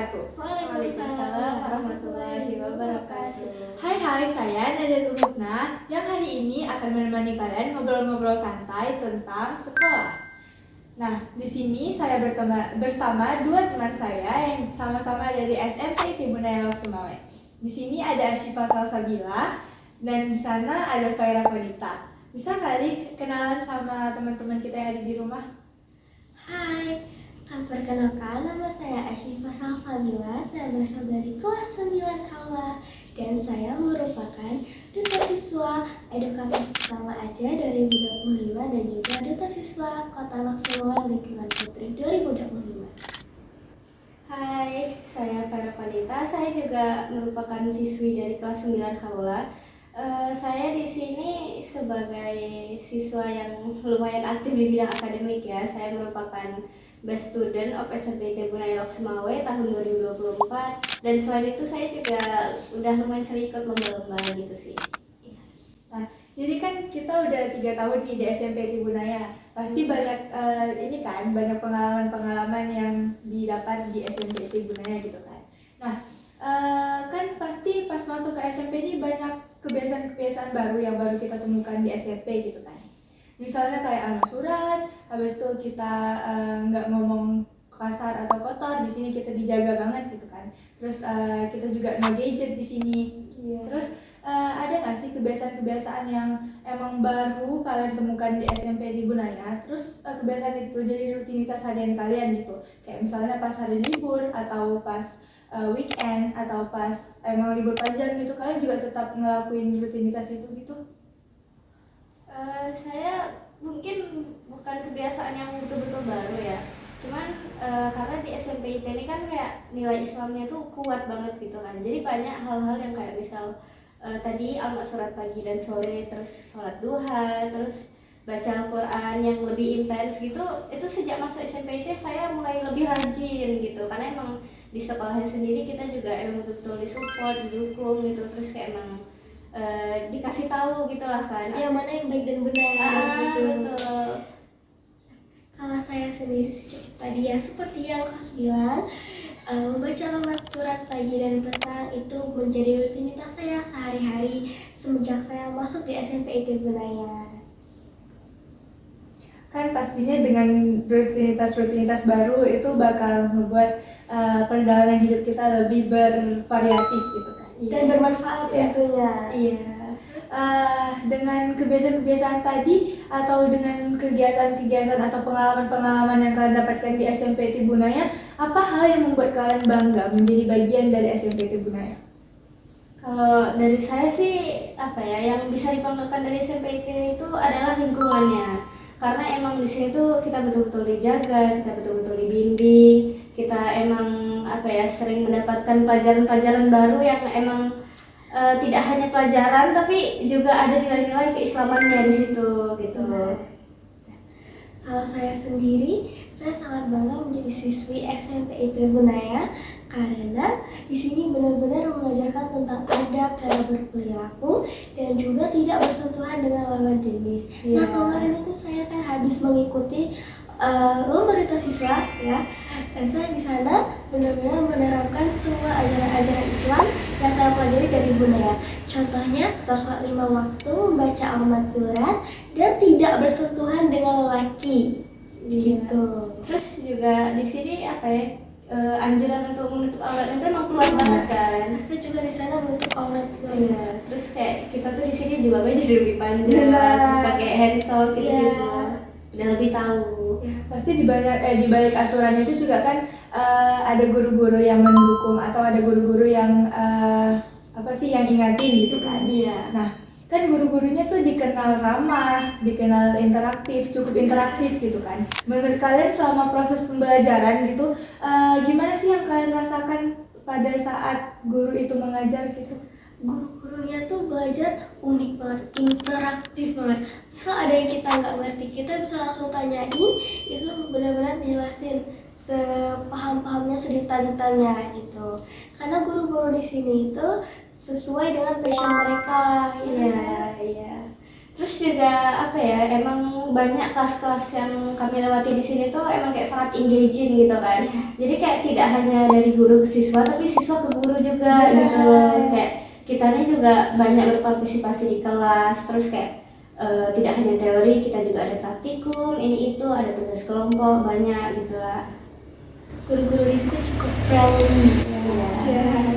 wabarakatuh. Waalaikumsalam warahmatullahi wabarakatuh. Hai, saya Nadatul Husna yang hari ini akan menemani kalian ngobrol-ngobrol santai tentang sekolah. Nah, di sini saya bersama dua teman saya yang sama-sama dari SMP Tribunaya Loksemawe. Di sini ada Asyifa Salsabila dan di sana ada Faira Kodita. Bisa kali kenalan sama teman-teman kita yang ada di rumah? Hai, perkenalkan nama saya Asyifa Salsabila. Saya berasal dari kelas 9 Kaula dan saya merupakan duta siswa edukatif pertama aja 2025 dan juga duta siswa Kota Loksemawe Lingkungan Putri 2025. Hai, saya Faira Kodita. Saya juga merupakan siswi dari kelas 9 Kaula. Saya di sini sebagai siswa yang lumayan aktif di bidang akademik ya. Saya merupakan best student of SMP Tribunaya Loksemawe tahun 2024 dan selain itu saya juga udah lumayan sering ikut lomba-lomba gitu sih. Yes. Nah, jadi kan kita udah 3 tahun nih di SMP Tribunaya. Pasti banyak banyak pengalaman-pengalaman yang didapat di SMP Tribunaya gitu kan. Nah, kan pasti pas masuk ke SMP ini banyak kebiasaan-kebiasaan baru yang baru kita temukan di SMP gitu kan. Misalnya kayak alma surat, habis itu kita nggak ngomong kasar atau kotor, di sini kita dijaga banget gitu kan. Terus kita juga no gadget di sini. Iya. Terus ada nggak sih kebiasaan-kebiasaan yang emang baru kalian temukan di SMP di Bunaya? Terus kebiasaan itu jadi rutinitas harian kalian gitu. Kayak misalnya pas hari libur atau pas weekend atau pas emang libur panjang gitu, kalian juga tetap ngelakuin rutinitas itu gitu? Saya mungkin bukan kebiasaan yang betul-betul baru ya. Cuman karena di SMP IT ini kan kayak nilai Islamnya tuh kuat banget gitu kan. Jadi banyak hal-hal yang kayak misal tadi alma surat pagi dan sore, terus sholat duha, terus baca Al-Quran yang lebih intens gitu. Itu sejak masuk SMP IT saya mulai lebih rajin gitu. Karena emang di sekolahnya sendiri kita juga emang betul-betul disupport, didukung gitu. Terus kayak emang dikasih tahu gitulah kan. Yang mana yang baik dan benar gitu. Betul. Kalau saya sendiri tadi ya seperti yang Kak bilang, membaca surat pagi dan petang itu menjadi rutinitas saya sehari-hari semenjak saya masuk di SMP Tribunaya. Kan pastinya dengan rutinitas-rutinitas baru itu bakal membuat perjalanan hidup kita lebih bervariatif gitu kan. Dan bermanfaat tentunya. Iya. Dengan kebiasaan-kebiasaan tadi atau dengan kegiatan-kegiatan atau pengalaman-pengalaman yang kalian dapatkan di SMP Tribunaya, apa hal yang membuat kalian bangga menjadi bagian dari SMP Tribunaya? Kalau dari saya sih apa ya, yang bisa dibanggakan dari SMP itu adalah lingkungannya. Karena emang di sini tuh kita betul-betul dijaga, kita betul-betul dibimbing, kita emang apa ya sering mendapatkan pelajaran-pelajaran baru yang emang tidak hanya pelajaran tapi juga ada nilai-nilai keislamannya di situ gitu. Kalau saya sendiri, saya sangat bangga menjadi siswi SMP Tribunaya karena di sini benar-benar mengajarkan tentang adab, cara berperilaku dan juga tidak bersentuhan dengan lawan jenis. Nah, kemarin itu saya kan habis mengikuti lomba duta siswa ya. Dan saya di sana benar-benar menerapkan semua ajaran-ajaran Islam yang saya pelajari dari Bunaya. Contohnya tetap sholat 5 waktu, membaca alma surat, dan tidak bersentuhan dengan lelaki. Gitu. Terus juga di sini apa ya, anjuran untuk menutup aurat itu emang keluar banget kan. Saya juga di sana menutup aurat. Iya. Terus kayak kita tuh di sini juga baju lebih panjang, terus pakai handsock gitu gitu. Dan lebih tahu. Pasti di balik aturan itu juga kan ada guru-guru yang mendukung atau ada guru-guru yang yang ingatin gitu kan. Iya. Nah, kan guru-gurunya tuh dikenal ramah, dikenal interaktif, cukup interaktif gitu kan. Menurut kalian selama proses pembelajaran gitu, gimana sih yang kalian rasakan pada saat guru itu mengajar gitu? Guru-gurunya tuh belajar unik banget, interaktif banget. So ada yang kita nggak ngerti, kita bisa langsung tanyain, itu benar-benar dijelasin sepaham-pahamnya, sedetail-detailnya gitu. Karena guru-guru di sini itu sesuai dengan passion mereka. Iya, iya. Terus juga apa ya, emang banyak kelas-kelas yang kami lewati di sini tuh emang kayak sangat engaging gitu kan. Jadi kayak tidak hanya dari guru ke siswa, tapi siswa ke guru juga gitu. Kayak kita nih juga banyak berpartisipasi di kelas, terus kayak tidak hanya teori, kita juga ada praktikum, ini itu, ada tugas kelompok, banyak gitu lah. Guru-guru di sini cukup friendly.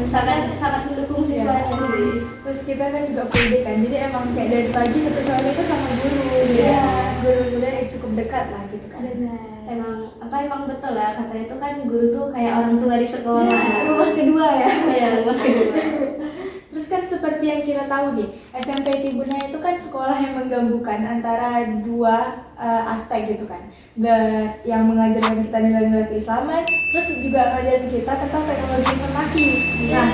Sangat sangat mendukung siswanya sih. Terus kita kan juga full day kan, jadi emang kayak dari pagi sampai sore itu sama guru, guru-guru yang cukup dekat lah gitu kan. Emang betul lah, katanya itu kan guru tuh kayak orang tua di sekolah. Rumah kedua ya. Ya, rumah kedua. Terus kan seperti yang kita tahu nih, SMP Tribunaya itu kan sekolah yang menggabungkan antara dua aspek gitu kan, yang mengajarkan kita nilai-nilai keislaman, terus juga mengajarkan kita tentang teknologi informasi. Nah,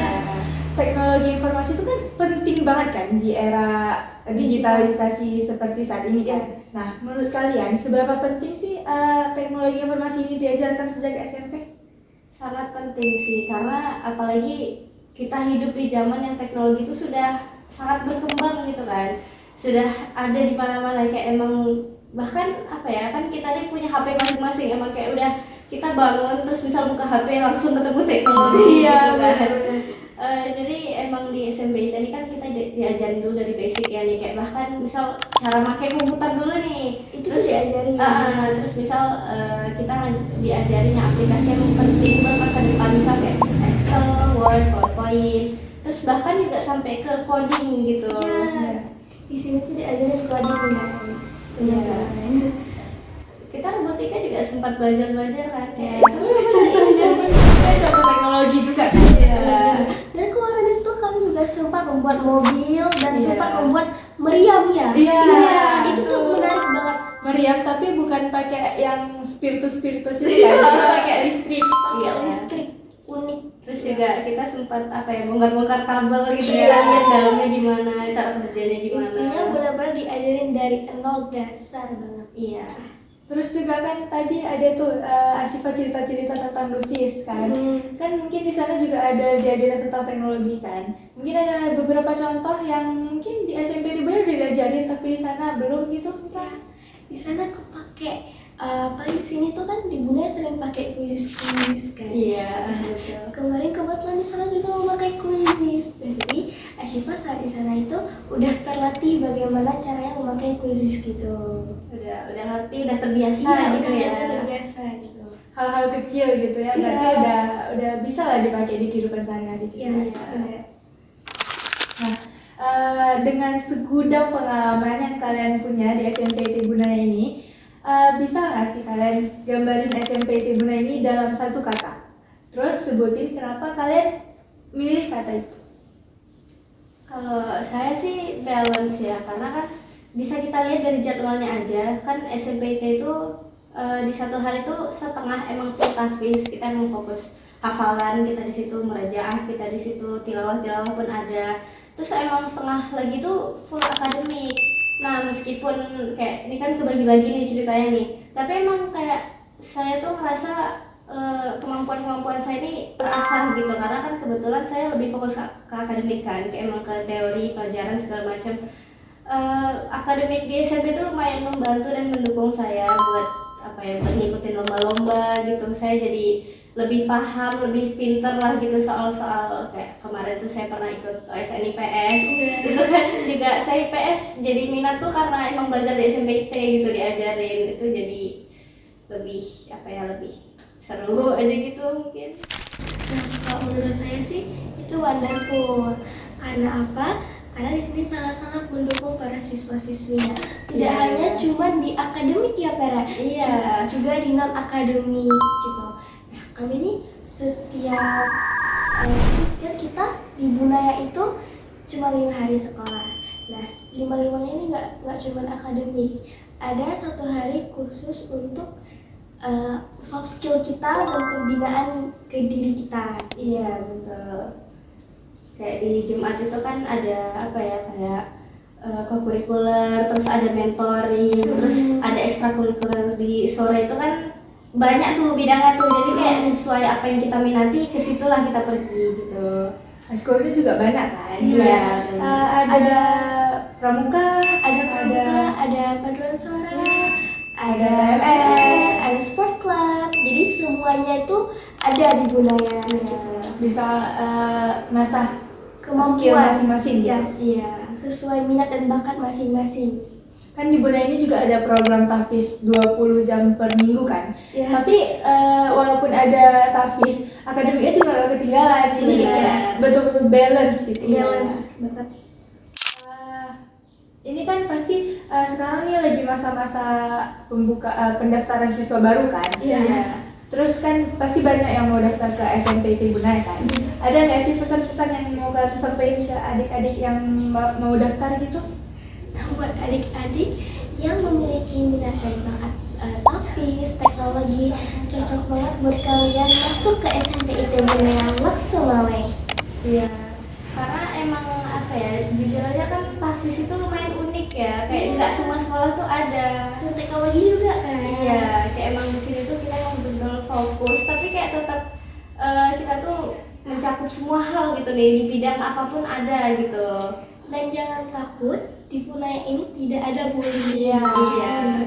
teknologi informasi itu kan penting banget kan di era digitalisasi seperti saat ini kan. Nah, menurut kalian seberapa penting sih teknologi informasi ini diajarkan sejak SMP? Sangat penting sih, karena apalagi kita hidup di zaman yang teknologi itu sudah sangat berkembang gitu kan, sudah ada di mana-mana. Kayak emang bahkan apa ya, kan kita nih punya HP masing-masing, emang kayak udah kita bangun terus bisa buka HP langsung ketemu teknologi gitu kan. Jadi emang di SMP ini kan kita diajarin dulu dari basic ya nih, kayak bahkan misal cara pakai komputer dulu nih, Itu terus diajarin. Terus misal kita diajarin aplikasi yang penting buat masa depan, misal kayak Excel, Word, PowerPoint, terus bahkan juga sampai ke coding gitu. Di sini tuh diajarin coding ya. Kita robotika juga sempat belajar kan kayak Contoh teknologi juga kan ya. Dan kemarin itu kami juga sempat membuat mobil dan sempat membuat meriam ya. Itu tuh menarik banget. Meriam tapi bukan pakai yang spiritus itu kan, pakai listrik. Listrik unik. Terus juga kita sempat apa ya, bongkar-bongkar kabel gitu ya, lihat dalamnya gimana, cara kerjanya gimana. Intinya benar-benar diajarin dari nol, dasar banget. Iya. Terus juga kan tadi ada tuh Asyifa cerita-cerita tentang dosis kan. Kan mungkin di sana juga ada diajarin tentang teknologi kan. Mungkin ada beberapa contoh yang mungkin di SMP Tribunaya udah diajarin tapi di sana belum gitu misalnya. Di sana kepake paling di sini tuh kan di Bunda sering pakai kuis kan. Iya, betul. Kemarin kebetulan di sana juga memakai kuis. Jadi Asyifa saat di sana itu udah terlatih bagaimana caranya memakai kuis gitu. Udah ngerti, udah terbiasa gitu ya. Udah terbiasa gitu. Hal-hal kecil gitu ya, berarti udah bisa lah dipakai di kehidupan sehari-hari gitu. Nah, dengan segudang pengalaman yang kalian punya di SMP Tribunaya ini, bisa nggak sih kalian gambarin SMP Tribunaya ini dalam satu kata? Terus sebutin kenapa kalian milih kata itu. Kalau saya sih balance ya, karena kan bisa kita lihat dari jadwalnya aja. Kan SMPT itu di satu hari itu setengah emang full tahfiz, kita emang fokus hafalan, kita di situ merajaah, kita di situ tilawah pun ada. Terus emang setengah lagi tuh full akademik. Nah, meskipun kayak ini kan kebagi-bagi nih ceritanya nih, tapi emang kayak saya tuh ngerasa kemampuan saya ini terasah gitu, karena kan kebetulan saya lebih fokus ke akademik kan, kayak emang ke teori, pelajaran segala macam. Akademik di SMP tuh lumayan membantu dan mendukung saya buat buat ngikutin lomba-lomba gitu. Saya jadi lebih paham, lebih pinter lah gitu soal-soal kayak kemarin tuh saya pernah ikut OSN IPS itu kan juga saya IPS jadi minat tuh karena emang belajar di SMPT gitu, diajarin itu jadi lebih lebih seru aja gitu mungkin. Nah, kalau menurut saya sih itu wonderful. Karena apa? Karena di sini sangat-sangat mendukung para siswa-siswinya. Tidak hanya cuma di akademik ya, Pera. Juga di non akademik gitu. Nah, kami ini setiap kan kita di Bunaya itu cuma 5 hari sekolah. Nah, 5-5-nya ini nggak cuma akademik. Ada 1 hari khusus untuk soft skill kita dan pembinaan ke diri kita. Iya, betul. Kayak di Jumat itu kan ada kokurikuler, terus ada mentoring, terus ada ekstrakurikuler. Di sore itu kan banyak tuh bidangnya tuh, jadi kayak sesuai apa yang kita minati, ke situlah kita pergi gitu. Sekolahnya juga banyak kan? Iya. Ada pramuka, ada ada paduan suara, Ada ada TMR, ada sport club. Jadi semuanya itu ada di Bunaya gitu. bisa ngasah skill Kemampuan masing-masing gitu. Yes. Iya. Sesuai minat dan bakat masing-masing. Kan di Bunda ini juga ada program Tafis 20 jam per minggu kan. Yes. Tapi walaupun ada Tafis, akademiknya juga gak ketinggalan. Jadi Benar. kayak betul-betul balance gitu. balance banget. Ini kan pasti sekarang nih lagi masa-masa pendaftaran siswa baru kan. Iya. Terus kan pasti banyak yang mau daftar ke SMPT Bunaya kan. Ada nggak sih pesan-pesan yang mau kalian sampaikan ke adik-adik yang mau daftar gitu? Nah, buat adik-adik yang memiliki minat dan bakat Tafis, teknologi, cocok banget buat kalian masuk ke SMPIT Bunaya Laksamaweng. Iya, karena emang apa ya, jujur aja kan Tafis itu lumayan unik ya, kayak nggak semua sekolah tuh ada. Dan teknologi juga kan. Iya, kayak emang di sini tuh kita emang betul fokus, tapi kayak tetap kita tuh mencakup semua hal gitu deh, di bidang apapun ada gitu. Dan jangan takut, di Bunaya ini tidak ada bullying. Iya,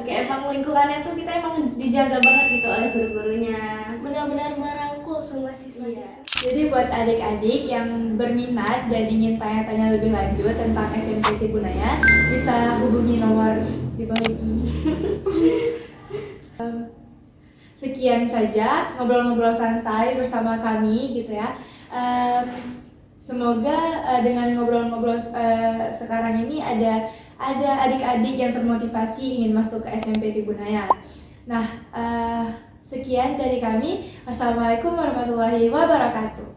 kayak emang lingkungannya tuh kita emang dijaga banget gitu oleh guru-gurunya. Benar-benar merangkul semua siswa-siswa. Iya. Jadi buat adik-adik yang berminat dan ingin tanya-tanya lebih lanjut tentang SMPT Bunaya, bisa hubungi nomor di bawah ini. Sekian saja ngobrol-ngobrol santai bersama kami gitu ya. Semoga dengan ngobrol-ngobrol sekarang ini ada adik-adik yang termotivasi ingin masuk ke SMPT Bunaya. Nah, sekian dari kami. Wassalamualaikum warahmatullahi wabarakatuh.